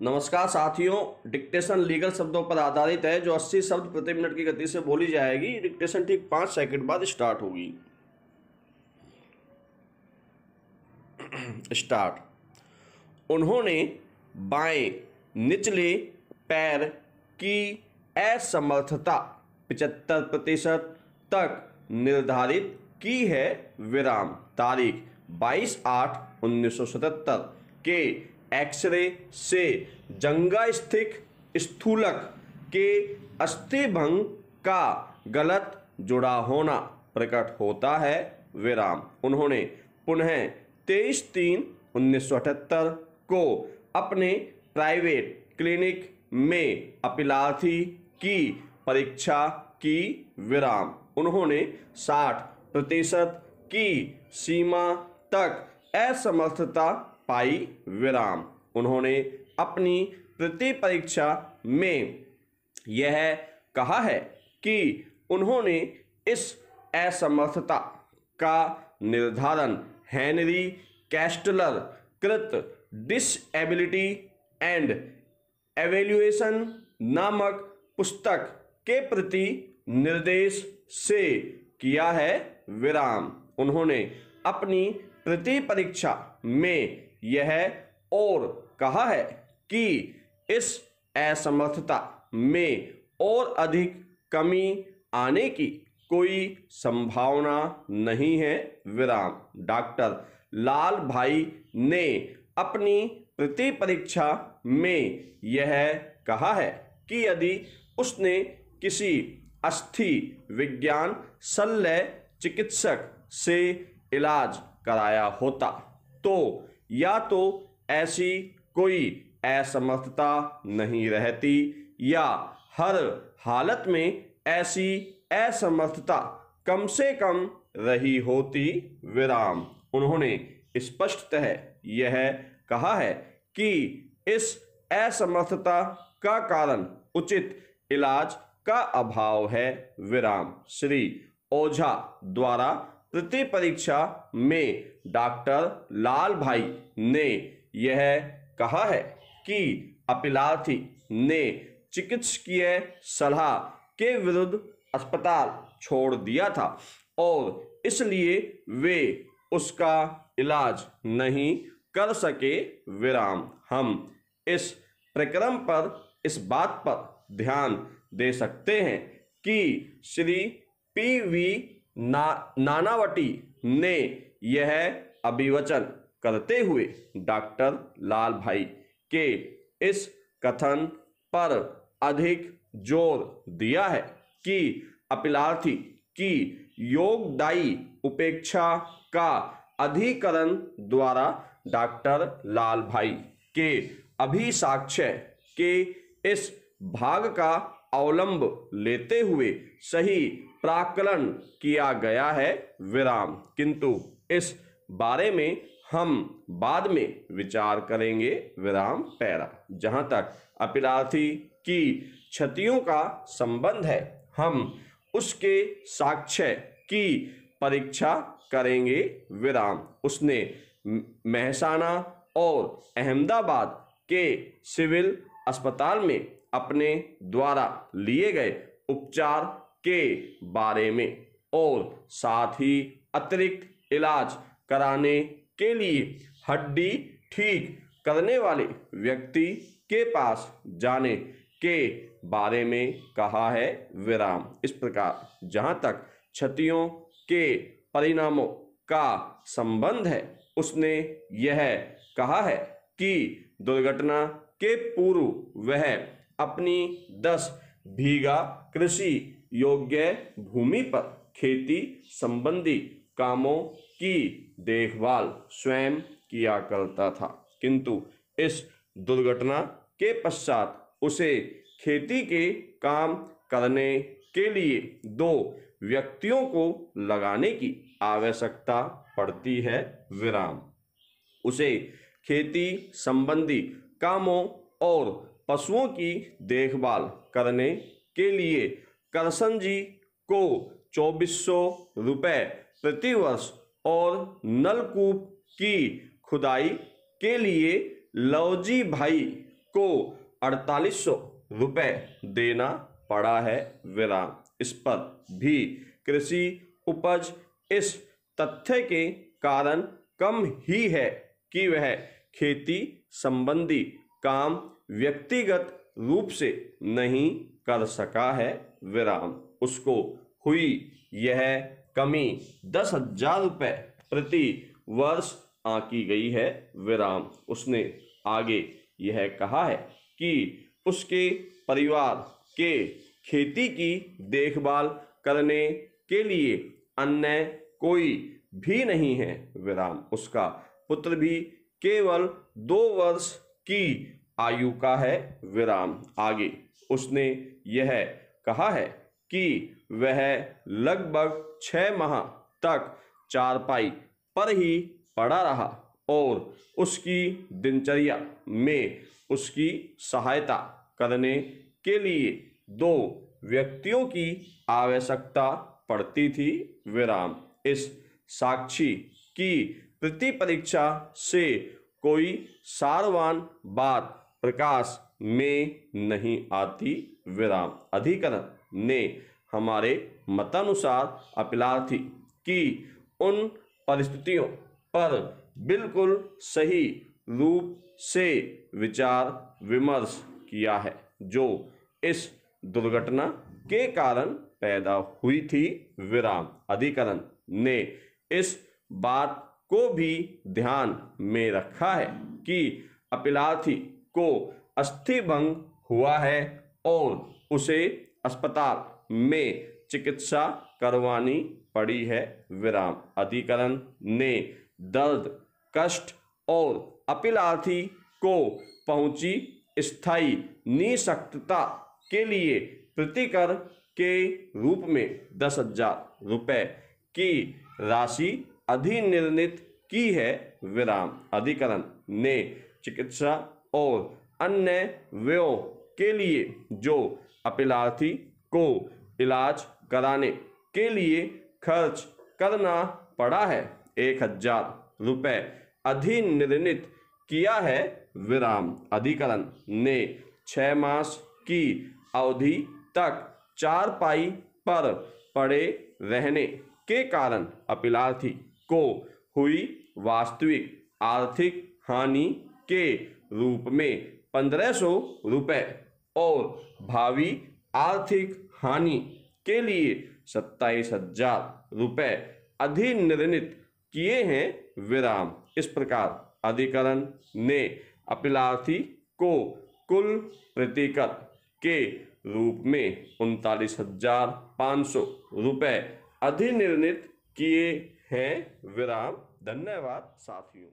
नमस्कार साथियों, dictation legal शब्दों पर आधारित है जो 80 शब्द प्रति मिनट की गति से बोली जाएगी। डिक्टेशन ठीक 5 सेकंड बाद स्टार्ट होगी। स्टार्ट। उन्होंने बाएं निचले पैर की असमर्थता 75% तक निर्धारित की है। विराम। तारीख 22/8/1977 के एक्सरे से जंगा स्थित स्थूलक के अस्थिभंग का गलत जुड़ा होना प्रकट होता है। विराम। उन्होंने पुनः 23/3/1978 को अपने प्राइवेट क्लिनिक में अपीलार्थी की परीक्षा की। विराम। उन्होंने 60% की सीमा तक असमर्थता पाई। विराम। उन्होंने अपनी प्रति परीक्षा में यह कहा है कि उन्होंने इस असमर्थता का निर्धारण हेनरी कैस्टलर कृत डिसएबिलिटी एंड एवेल्युएशन नामक पुस्तक के प्रति निर्देश से किया है। विराम। उन्होंने अपनी प्रति परीक्षा में यह और कहा है कि इस असमर्थता में और अधिक कमी आने की कोई संभावना नहीं है। विराम। डॉक्टर लाल भाई ने अपनी प्रति परीक्षा में यह कहा है कि यदि उसने किसी अस्थि विज्ञान शल्य चिकित्सक से इलाज कराया होता तो या तो ऐसी कोई असमर्थता नहीं रहती या हर हालत में ऐसी असमर्थता कम से कम रही होती। विराम। उन्होंने स्पष्टतः यह कहा है कि इस असमर्थता का कारण उचित इलाज का अभाव है। विराम। श्री ओझा द्वारा प्रति परीक्षा में डॉक्टर लाल भाई ने यह कहा है कि अपीलार्थी ने चिकित्सकीय सलाह के विरुद्ध अस्पताल छोड़ दिया था और इसलिए वे उसका इलाज नहीं कर सके। विराम। हम इस प्रकरण पर इस बात पर ध्यान दे सकते हैं कि श्री पी.वी. नानावटी ने यह अभिवचन करते हुए डॉक्टर लाल भाई के इस कथन पर अधिक जोर दिया है कि अपीलार्थी की योगदायी उपेक्षा का अधिकरण द्वारा डॉक्टर लाल भाई के अभिसाक्ष्य के इस भाग का अवलंब लेते हुए सही प्राकलन किया गया है। विराम। किंतु इस बारे में हम बाद में विचार करेंगे। विराम। पैरा। जहां तक अपीलार्थी की क्षतियों का संबंध है हम उसके साक्ष्य की परीक्षा करेंगे। विराम। उसने मेहसाना और अहमदाबाद के सिविल अस्पताल में अपने द्वारा लिए गए उपचार के बारे में और साथ ही अतिरिक्त इलाज कराने के लिए हड्डी ठीक करने वाले व्यक्ति के पास जाने के बारे में कहा है। विराम। इस प्रकार जहां तक क्षतियों के परिणामों का संबंध है उसने यह कहा है कि दुर्घटना के पूर्व वह अपनी 10 बीघा कृषि योग्य भूमि पर खेती संबंधी कामों की देखभाल स्वयं किया करता था, किंतु इस दुर्घटना के पश्चात उसे खेती के काम करने के लिए 2 व्यक्तियों को लगाने की आवश्यकता पड़ती है। विराम। उसे खेती संबंधी कामों और पशुओं की देखभाल करने के लिए करसन जी को 2400 रुपये प्रति वर्ष और नलकूप की खुदाई के लिए लवजी भाई को 4800 रुपए देना पड़ा है विराम। इस पर भी कृषि उपज इस तथ्य के कारण कम ही है कि वह खेती संबंधी काम व्यक्तिगत रूप से नहीं कर सका है विराम। उसको हुई यह कमी 10,000 रुपये प्रति वर्ष आंकी गई है विराम। उसने आगे यह कहा है कि उसके परिवार के खेती की देखभाल करने के लिए अन्य कोई भी नहीं है विराम। उसका पुत्र भी केवल 2 वर्ष की आयु का है विराम। आगे उसने यह कहा है कि वह लगभग 6 माह तक चारपाई पर ही पड़ा रहा और उसकी दिनचर्या में उसकी सहायता करने के लिए 2 व्यक्तियों की आवश्यकता पड़ती थी विराम। इस साक्षी की प्रति परीक्षा से कोई सारवान बात प्रकाश में नहीं आती विराम। अधिकरण ने हमारे मतानुसार अपीलार्थी की उन परिस्थितियों पर बिल्कुल सही रूप से विचार विमर्श किया है जो इस दुर्घटना के कारण पैदा हुई थी विराम। अधिकरण ने इस बात को भी ध्यान में रखा है कि अपीलार्थी को अस्थिभंग हुआ है और उसे अस्पताल में चिकित्सा करवानी पड़ी है विराम। अधिकरण ने दर्द, कष्ट और अपीलार्थी को पहुंची स्थायी निःशक्तता के लिए प्रतिकर के रूप में 10,000 रुपये की राशि अधिनिर्णित की है विराम। अधिकरण ने चिकित्सा और अन्य व्ययों के लिए जो अपीलार्थी को इलाज कराने के लिए खर्च करना पड़ा है 1,000 रुपये अधिनिर्णित किया है विराम। अधिकरण ने 6 मास की अवधि तक चारपाई पर पड़े रहने के कारण अपीलार्थी को हुई वास्तविक आर्थिक हानि के रूप में 1,500 रुपये और भावी आर्थिक हानि के लिए 27,000 रुपये अधिनिर्णित किए हैं विराम। इस प्रकार अधिकरण ने अपीलार्थी को कुल प्रतिकर के रूप में 39,500 रुपये अधिनिर्णित किए हैं विराम। धन्यवाद साथियों।